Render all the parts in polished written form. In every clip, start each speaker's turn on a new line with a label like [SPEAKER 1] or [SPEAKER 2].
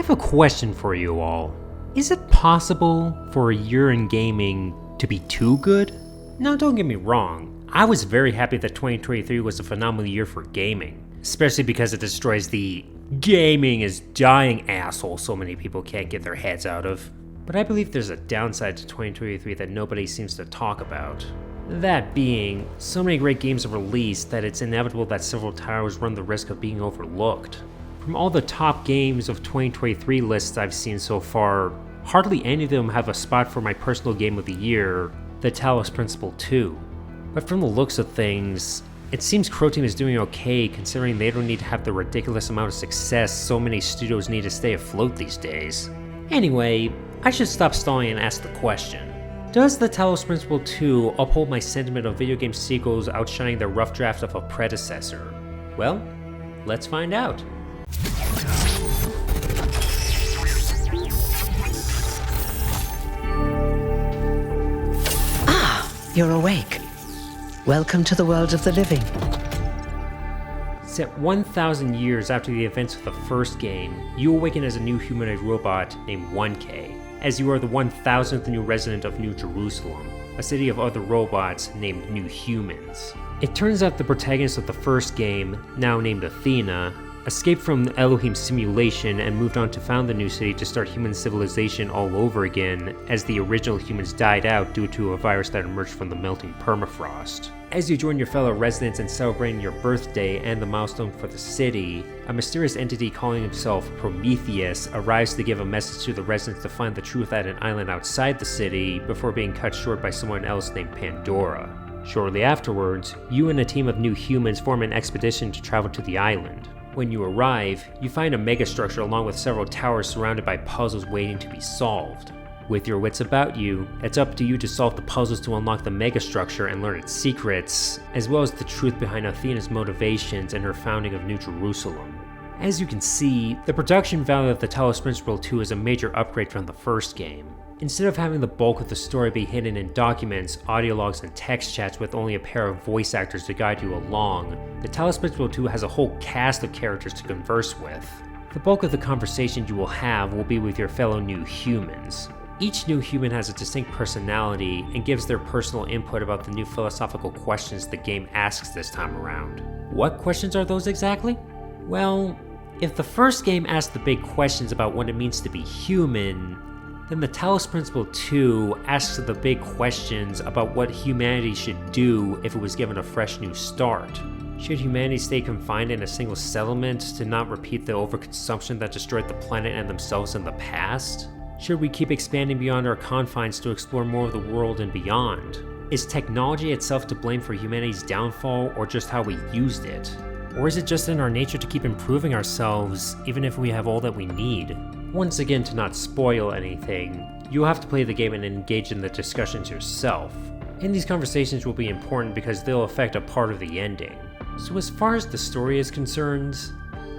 [SPEAKER 1] have a question for you all. Is it possible for a year in gaming to be too good? Now don't get me wrong, I was very happy that 2023 was a phenomenal year for gaming, especially because it destroys the gaming is dying asshole so many people can't get their heads out of. But I believe there's a downside to 2023 that nobody seems to talk about. That being, so many great games are released that it's inevitable that several titles run the risk of being overlooked. From all the top games of 2023 lists I've seen so far, hardly any of them have a spot for my personal game of the year, the Talos Principle 2. But from the looks of things, it seems Crow Team is doing okay considering they don't need to have the ridiculous amount of success so many studios need to stay afloat these days. Anyway, I should stop stalling and ask the question. Does the Talos Principle 2 uphold my sentiment of video game sequels outshining the rough draft of a predecessor? Well, let's find out.
[SPEAKER 2] Ah, you're awake. Welcome to the world of the living.
[SPEAKER 1] Set 1,000 years after the events of the first game, you awaken as a new humanoid robot named 1K, as you are the 1,000th new resident of New Jerusalem, a city of other robots named New Humans. It turns out the protagonist of the first game, now named Athena, escaped from the Elohim simulation and moved on to found the new city to start human civilization all over again, as the original humans died out due to a virus that emerged from the melting permafrost. As you join your fellow residents in celebrating your birthday and the milestone for the city, a mysterious entity calling himself Prometheus arrives to give a message to the residents to find the truth at an island outside the city before being cut short by someone else named Pandora. Shortly afterwards, you and a team of new humans form an expedition to travel to the island. When you arrive, you find a megastructure along with several towers surrounded by puzzles waiting to be solved. With your wits about you, it's up to you to solve the puzzles to unlock the megastructure and learn its secrets, as well as the truth behind Athena's motivations and her founding of New Jerusalem. As you can see, the production value of the Talos Principle 2 is a major upgrade from the first game. Instead of having the bulk of the story be hidden in documents, audio logs, and text chats with only a pair of voice actors to guide you along, the Talos Principle 2 has a whole cast of characters to converse with. The bulk of the conversations you will have will be with your fellow new humans. Each new human has a distinct personality and gives their personal input about the new philosophical questions the game asks this time around. What questions are those exactly? Well, if the first game asked the big questions about what it means to be human, then the Talos Principle 2 asks the big questions about what humanity should do if it was given a fresh new start. Should humanity stay confined in a single settlement to not repeat the overconsumption that destroyed the planet and themselves in the past? Should we keep expanding beyond our confines to explore more of the world and beyond? Is technology itself to blame for humanity's downfall, or just how we used it? Or is it just in our nature to keep improving ourselves, even if we have all that we need? Once again, to not spoil anything, you'll have to play the game and engage in the discussions yourself. And these conversations will be important because they'll affect a part of the ending. So as far as the story is concerned,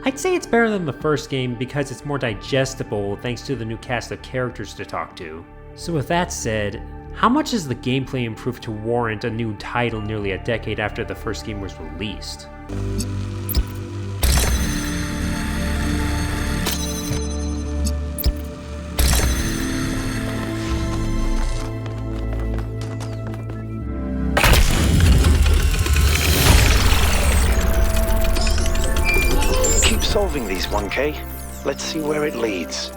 [SPEAKER 1] I'd say it's better than the first game because it's more digestible thanks to the new cast of characters to talk to. So with that said, how much has the gameplay improved to warrant a new title nearly a decade after the first game was released?
[SPEAKER 3] Solving these, 1K. Let's see where it leads.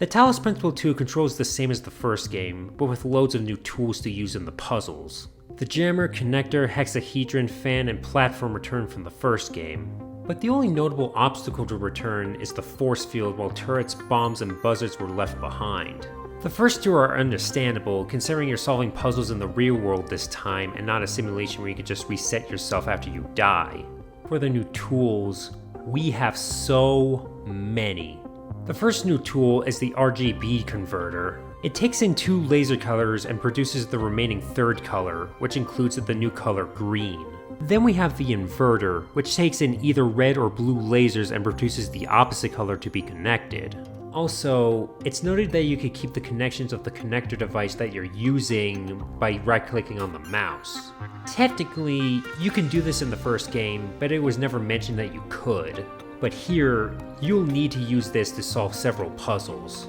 [SPEAKER 1] The Talos Principle 2 controls the same as the first game, but with loads of new tools to use in the puzzles. The jammer, connector, hexahedron, fan, and platform return from the first game. But the only notable obstacle to return is the force field, while turrets, bombs, and buzzards were left behind. The first two are understandable, considering you're solving puzzles in the real world this time and not a simulation where you can just reset yourself after you die. For the new tools, we have so many. The first new tool is the RGB converter. It takes in 2 laser colors and produces the remaining third color, which includes the new color green. Then we have the inverter, which takes in either red or blue lasers and produces the opposite color to be connected. Also, it's noted that you could keep the connections of the connector device that you're using by right-clicking on the mouse. Technically, you can do this in the first game, but it was never mentioned that you could. But here, you'll need to use this to solve several puzzles.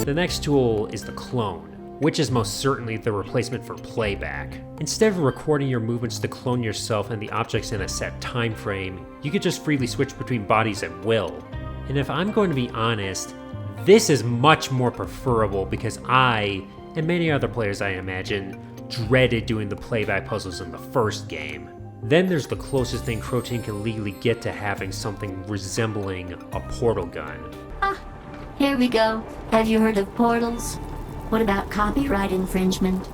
[SPEAKER 1] The next tool is the clone, which is most certainly the replacement for playback. Instead of recording your movements to clone yourself and the objects in a set time frame, you could just freely switch between bodies at will. And if I'm going to be honest, this is much more preferable because I, and many other players I imagine, dreaded doing the playback puzzles in the first game. Then there's the closest thing Crotein can legally get to having something resembling a portal gun.
[SPEAKER 4] Here we go. Have you heard of portals? What about copyright infringement?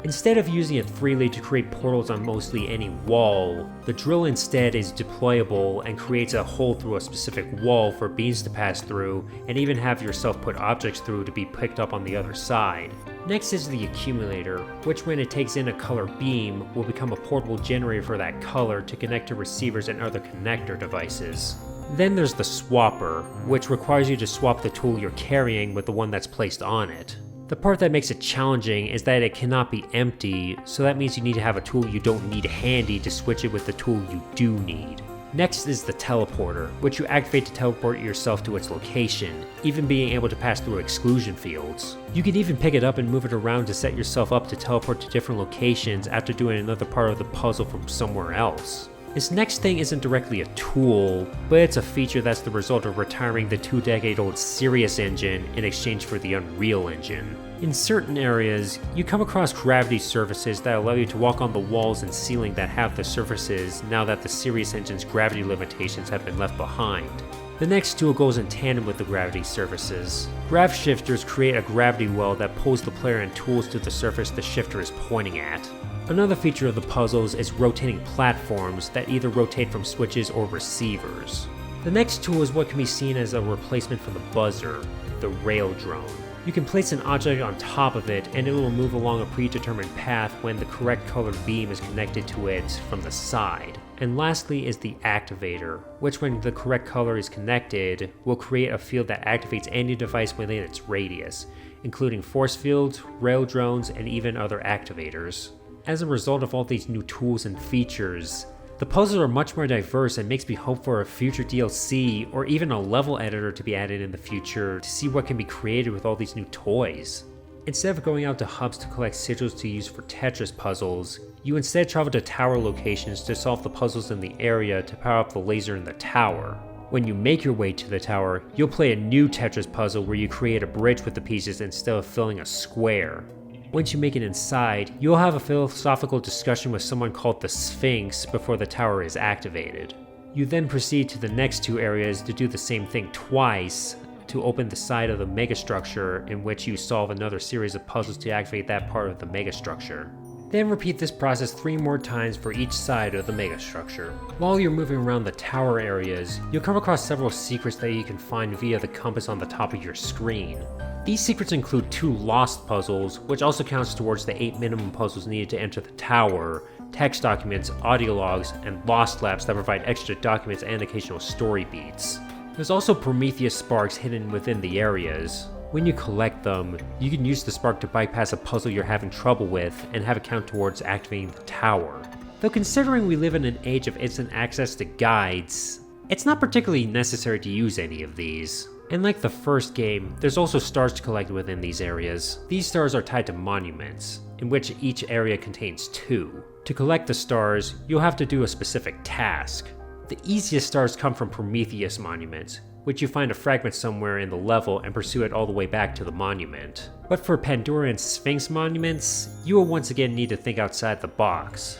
[SPEAKER 1] Instead of using it freely to create portals on mostly any wall, the drill instead is deployable and creates a hole through a specific wall for beams to pass through, and even have yourself put objects through to be picked up on the other side. Next is the accumulator, which when it takes in a color beam, will become a portable generator for that color to connect to receivers and other connector devices. Then there's the swapper, which requires you to swap the tool you're carrying with the one that's placed on it. The part that makes it challenging is that it cannot be empty, so that means you need to have a tool you don't need handy to switch it with the tool you do need. Next is the teleporter, which you activate to teleport yourself to its location, even being able to pass through exclusion fields. You can even pick it up and move it around to set yourself up to teleport to different locations after doing another part of the puzzle from somewhere else. This next thing isn't directly a tool, but it's a feature that's the result of retiring the 2-decade-old Sirius engine in exchange for the Unreal engine. In certain areas, you come across gravity surfaces that allow you to walk on the walls and ceiling that have the surfaces now that the Sirius engine's gravity limitations have been left behind. The next tool goes in tandem with the gravity surfaces. Grav shifters create a gravity well that pulls the player and tools to the surface the shifter is pointing at. Another feature of the puzzles is rotating platforms that either rotate from switches or receivers. The next tool is what can be seen as a replacement for the buzzer, the rail drone. You can place an object on top of it and it will move along a predetermined path when the correct colored beam is connected to it from the side. And lastly is the activator, which when the correct color is connected, will create a field that activates any device within its radius, including force fields, rail drones, and even other activators. As a result of all these new tools and features, the puzzles are much more diverse and makes me hope for a future DLC or even a level editor to be added in the future to see what can be created with all these new toys. Instead of going out to hubs to collect sigils to use for Tetris puzzles, you instead travel to tower locations to solve the puzzles in the area to power up the laser in the tower. When you make your way to the tower, you'll play a new Tetris puzzle where you create a bridge with the pieces instead of filling a square. Once you make it inside, you'll have a philosophical discussion with someone called the Sphinx before the tower is activated. You then proceed to the next two areas to do the same thing twice to open the side of the megastructure in which you solve another series of puzzles to activate that part of the megastructure. Then repeat this process 3 more times for each side of the megastructure. While you're moving around the tower areas, you'll come across several secrets that you can find via the compass on the top of your screen. These secrets include 2 lost puzzles, which also counts towards the 8 minimum puzzles needed to enter the tower, text documents, audio logs, and lost labs that provide extra documents and occasional story beats. There's also Prometheus sparks hidden within the areas. When you collect them, you can use the spark to bypass a puzzle you're having trouble with and have it count towards activating the tower. Though considering we live in an age of instant access to guides, it's not particularly necessary to use any of these. And like the first game, there's also stars to collect within these areas. These stars are tied to monuments, in which each area contains 2. To collect the stars, you'll have to do a specific task. The easiest stars come from Prometheus monuments, which you find a fragment somewhere in the level and pursue it all the way back to the monument. But for Pandora and Sphinx monuments, you will once again need to think outside the box.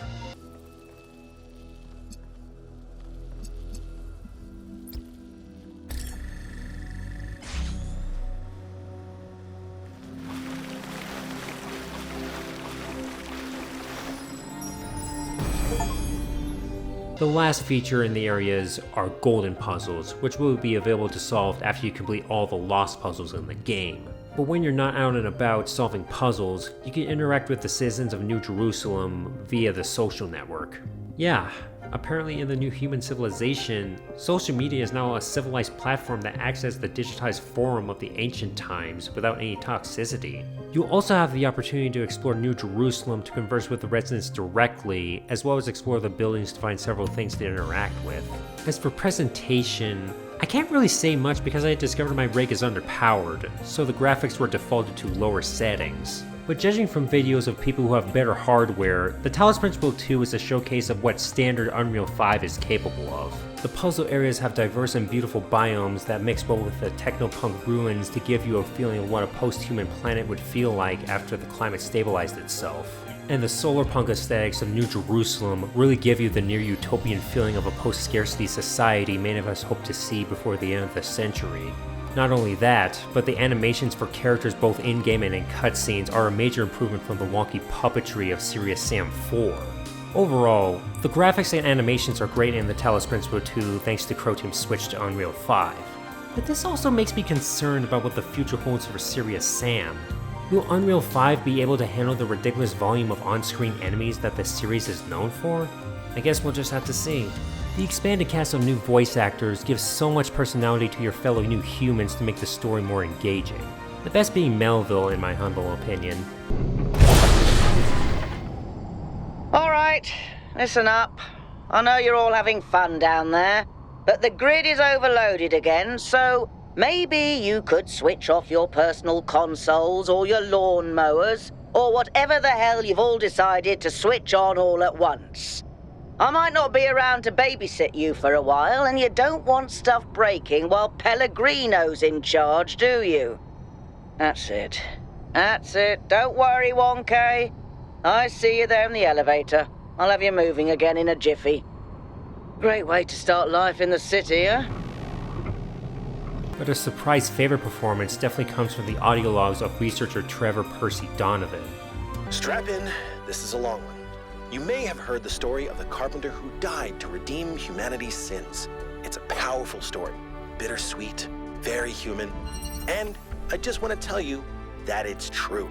[SPEAKER 1] The last feature in the areas are golden puzzles, which will be available to solve after you complete all the lost puzzles in the game. But when you're not out and about solving puzzles, you can interact with the citizens of New Jerusalem via the social network. Yeah, apparently in the new human civilization, social media is now a civilized platform that acts as the digitized forum of the ancient times without any toxicity. You'll also have the opportunity to explore New Jerusalem to converse with the residents directly, as well as explore the buildings to find several things to interact with. As for presentation, I can't really say much because I had discovered my rig is underpowered, so the graphics were defaulted to lower settings. But judging from videos of people who have better hardware, the Talos Principle 2 is a showcase of what standard Unreal 5 is capable of. The puzzle areas have diverse and beautiful biomes that mix well with the technopunk ruins to give you a feeling of what a post-human planet would feel like after the climate stabilized itself. And the solar punk aesthetics of New Jerusalem really give you the near-utopian feeling of a post-scarcity society many of us hope to see before the end of the century. Not only that, but the animations for characters both in-game and in cutscenes are a major improvement from the wonky puppetry of Serious Sam 4. Overall, the graphics and animations are great in the Talos Principle 2 thanks to Crow Team's switch to Unreal 5. But this also makes me concerned about what the future holds for Serious Sam. Will Unreal 5 be able to handle the ridiculous volume of on-screen enemies that the series is known for? I guess we'll just have to see. The expanded cast of new voice actors gives so much personality to your fellow new humans to make the story more engaging. The best being Melville, in my humble opinion.
[SPEAKER 5] Alright, listen up. I know you're all having fun down there, but the grid is overloaded again, so maybe you could switch off your personal consoles or your lawn mowers, or whatever the hell you've all decided to switch on all at once. I might not be around to babysit you for a while, and you don't want stuff breaking while Pellegrino's in charge, do you? That's it. That's it. Don't worry, 1K. I see you there in the elevator. I'll have you moving again in a jiffy. Great way to start life in the city, huh?
[SPEAKER 1] But a surprise favorite performance definitely comes from the audio logs of researcher Trevor Percy Donovan.
[SPEAKER 3] Strap in, this is a long one. You may have heard the story of the carpenter who died to redeem humanity's sins. It's a powerful story, bittersweet, very human, and I just want to tell you that it's true.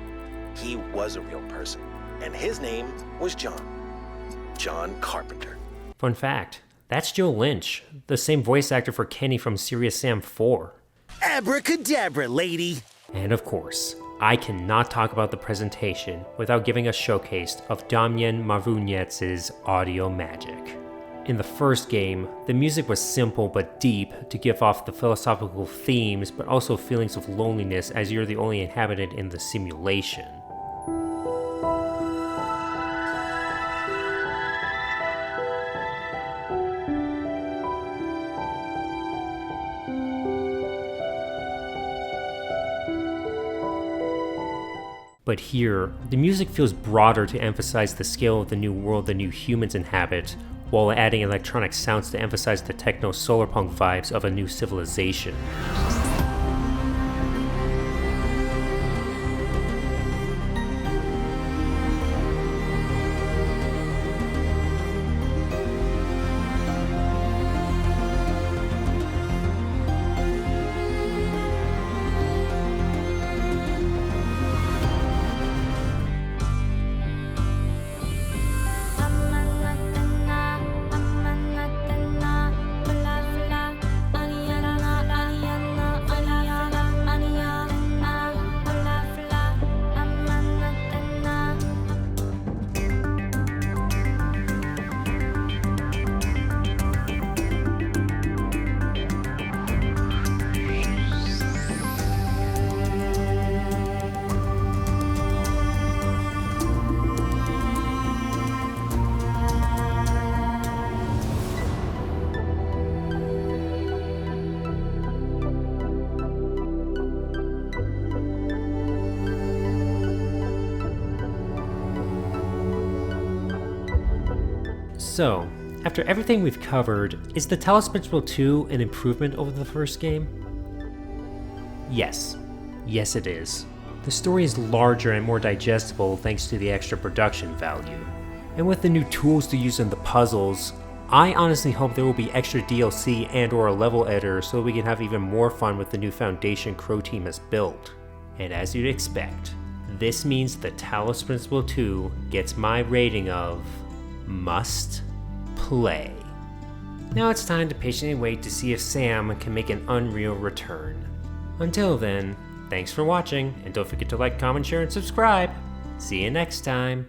[SPEAKER 3] He was a real person, and his name was John Carpenter.
[SPEAKER 1] Fun fact, that's Joe Lynch, the same voice actor for Kenny from Serious Sam 4.
[SPEAKER 6] Abracadabra, lady!
[SPEAKER 1] And of course, I cannot talk about the presentation without giving a showcase of Damian Marvuniec's audio magic. In the first game, the music was simple but deep to give off the philosophical themes but also feelings of loneliness as you're the only inhabitant in the simulation. But here, the music feels broader to emphasize the scale of the new world the new humans inhabit, while adding electronic sounds to emphasize the techno-solarpunk vibes of a new civilization. So, after everything we've covered, is the Talos Principle 2 an improvement over the first game? Yes. Yes, it is. The story is larger and more digestible thanks to the extra production value. And with the new tools to use in the puzzles, I honestly hope there will be extra DLC and or a level editor so we can have even more fun with the new foundation Crow team has built. And as you'd expect, this means the Talos Principle 2 gets my rating of must play. Now it's time to patiently wait to see if Sam can make an unreal return. Until then, thanks for watching, and don't forget to like, comment, share, and subscribe. See you next time.